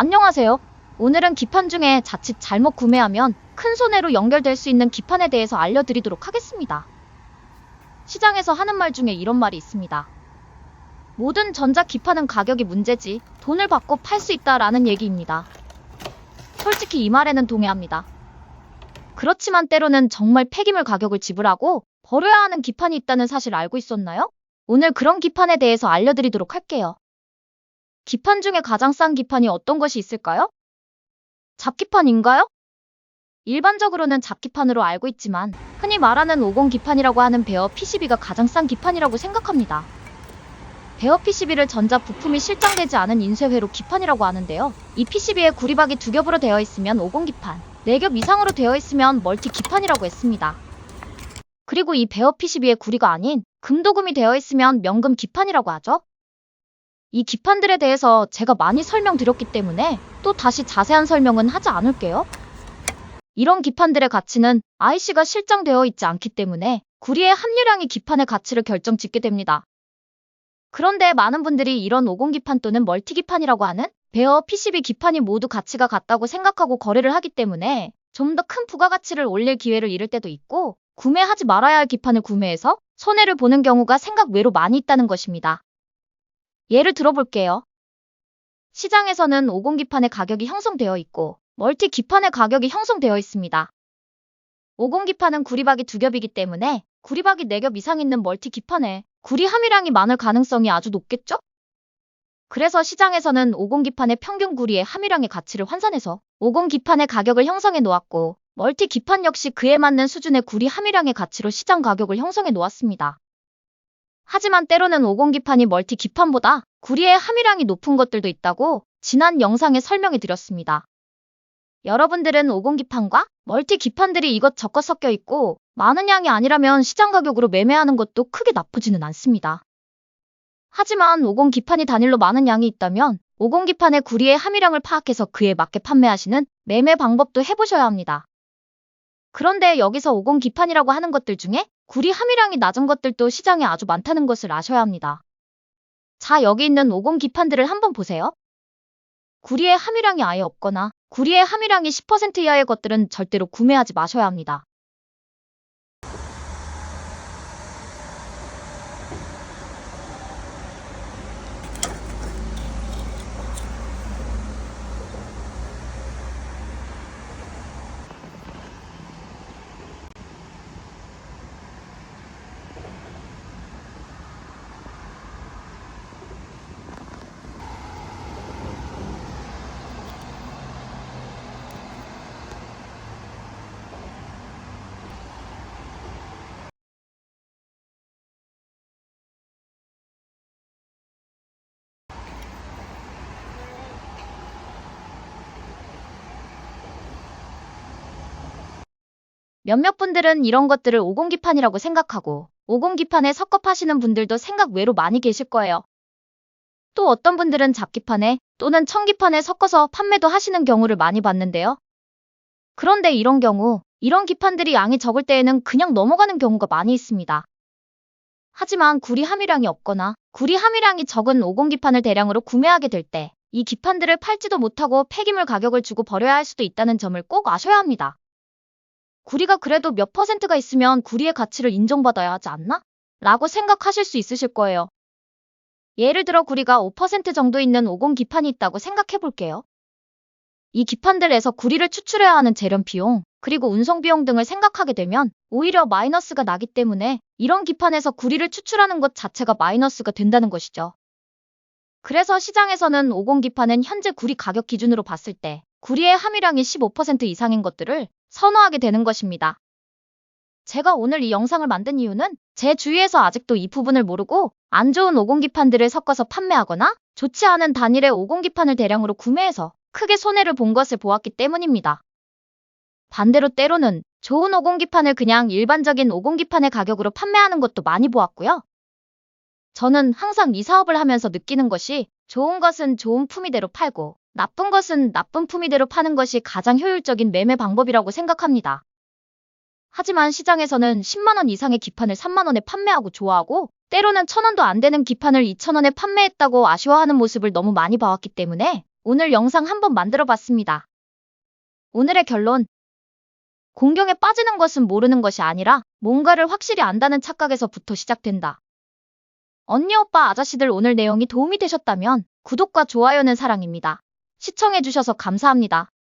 안녕하세요. 오늘은 기판 중에 자칫 잘못 구매하면 큰 손해로 연결될 수 있는 기판에 대해서 알려드리도록 하겠습니다. 시장에서 하는 말 중에 이런 말이 있습니다. 모든 전자 기판은 가격이 문제지 돈을 받고 팔 수 있다라는 얘기입니다. 솔직히 이 말에는 동의합니다. 그렇지만 때로는 정말 폐기물 가격을 지불하고 버려야 하는 기판이 있다는 사실 알고 있었나요? 오늘 그런 기판에 대해서 알려드리도록 할게요. 기판 중에 가장 싼 기판이 어떤 것이 있을까요? 잡기판인가요? 일반적으로는 잡기판으로 알고 있지만 흔히 말하는 50 기판이라고 하는 베어 PCB가 가장 싼 기판이라고 생각합니다. 베어 PCB를 전자 부품이 실장되지 않은 인쇄회로 기판이라고 하는데요. 이 PCB에 구리박이 2겹으로 되어 있으면 50 기판, 4겹 이상으로 되어 있으면 멀티 기판이라고 했습니다. 그리고 이 베어 PCB에 구리가 아닌 금도금이 되어 있으면 명금 기판이라고 하죠. 이 기판들에 대해서 제가 많이 설명드렸기 때문에 또 다시 자세한 설명은 하지 않을게요. 이런 기판들의 가치는 IC가 실장되어 있지 않기 때문에 구리의 함유량이 기판의 가치를 결정짓게 됩니다. 그런데 많은 분들이 이런 50 기판 또는 멀티 기판이라고 하는 베어 PCB 기판이 모두 가치가 같다고 생각하고 거래를 하기 때문에 좀 더 큰 부가가치를 올릴 기회를 잃을 때도 있고 구매하지 말아야 할 기판을 구매해서 손해를 보는 경우가 생각 외로 많이 있다는 것입니다. 예를 들어볼게요. 시장에서는 50 기판의 가격이 형성되어 있고 멀티 기판의 가격이 형성되어 있습니다. 50 기판은 구리박이 2겹이기 때문에 구리박이 4겹 이상 있는 멀티 기판에 구리 함유량이 많을 가능성이 아주 높겠죠? 그래서 시장에서는 50 기판의 평균 구리의 함유량의 가치를 환산해서 50 기판의 가격을 형성해 놓았고 멀티 기판 역시 그에 맞는 수준의 구리 함유량의 가치로 시장 가격을 형성해 놓았습니다. 하지만 때로는 50 기판이 멀티 기판보다 구리의 함유량이 높은 것들도 있다고 지난 영상에 설명해 드렸습니다. 여러분들은 50 기판과 멀티 기판들이 이것저것 섞여 있고 많은 양이 아니라면 시장 가격으로 매매하는 것도 크게 나쁘지는 않습니다. 하지만 50 기판이 단일로 많은 양이 있다면 50 기판의 구리의 함유량을 파악해서 그에 맞게 판매하시는 매매 방법도 해보셔야 합니다. 그런데 여기서 50 기판이라고 하는 것들 중에 구리 함유량이 낮은 것들도 시장에 아주 많다는 것을 아셔야 합니다. 자, 여기 있는 50 기판들을 한번 보세요. 구리의 함유량이 아예 없거나 구리의 함유량이 10% 이하의 것들은 절대로 구매하지 마셔야 합니다. 몇몇 분들은 이런 것들을 50 기판이라고 생각하고 50 기판에 섞어 파시는 분들도 생각 외로 많이 계실 거예요. 또 어떤 분들은 잡기판에 또는 청기판에 섞어서 판매도 하시는 경우를 많이 봤는데요. 그런데 이런 경우, 이런 기판들이 양이 적을 때에는 그냥 넘어가는 경우가 많이 있습니다. 하지만 구리 함유량이 없거나 구리 함유량이 적은 50 기판을 대량으로 구매하게 될 때 이 기판들을 팔지도 못하고 폐기물 가격을 주고 버려야 할 수도 있다는 점을 꼭 아셔야 합니다. 구리가 그래도 몇 %가 있으면 구리의 가치를 인정받아야 하지 않나? 라고 생각하실 수 있으실 거예요. 예를 들어 구리가 5% 정도 있는 50 기판이 있다고 생각해 볼게요. 이 기판들에서 구리를 추출해야 하는 재련 비용, 그리고 운송 비용 등을 생각하게 되면 오히려 마이너스가 나기 때문에 이런 기판에서 구리를 추출하는 것 자체가 마이너스가 된다는 것이죠. 그래서 시장에서는 50 기판은 현재 구리 가격 기준으로 봤을 때 구리의 함유량이 15% 이상인 것들을 선호하게 되는 것입니다. 제가 오늘 이 영상을 만든 이유는 제 주위에서 아직도 이 부분을 모르고 안 좋은 50 기판들을 섞어서 판매하거나 좋지 않은 단일의 50 기판을 대량으로 구매해서 크게 손해를 본 것을 보았기 때문입니다. 반대로 때로는 좋은 50 기판을 그냥 일반적인 50 기판의 가격으로 판매하는 것도 많이 보았고요. 저는 항상 이 사업을 하면서 느끼는 것이 좋은 것은 좋은 품위대로 팔고 나쁜 것은 나쁜 품위대로 파는 것이 가장 효율적인 매매 방법이라고 생각합니다. 하지만 시장에서는 10만 원 이상의 기판을 3만 원에 판매하고 좋아하고 때로는 1,000원도 안 되는 기판을 2,000원에 판매했다고 아쉬워하는 모습을 너무 많이 봐왔기 때문에 오늘 영상 한번 만들어 봤습니다. 오늘의 결론. 공경에 빠지는 것은 모르는 것이 아니라 뭔가를 확실히 안다는 착각에서부터 시작된다. 언니 오빠 아저씨들 오늘 내용이 도움이 되셨다면 구독과 좋아요는 사랑입니다. 시청해주셔서 감사합니다.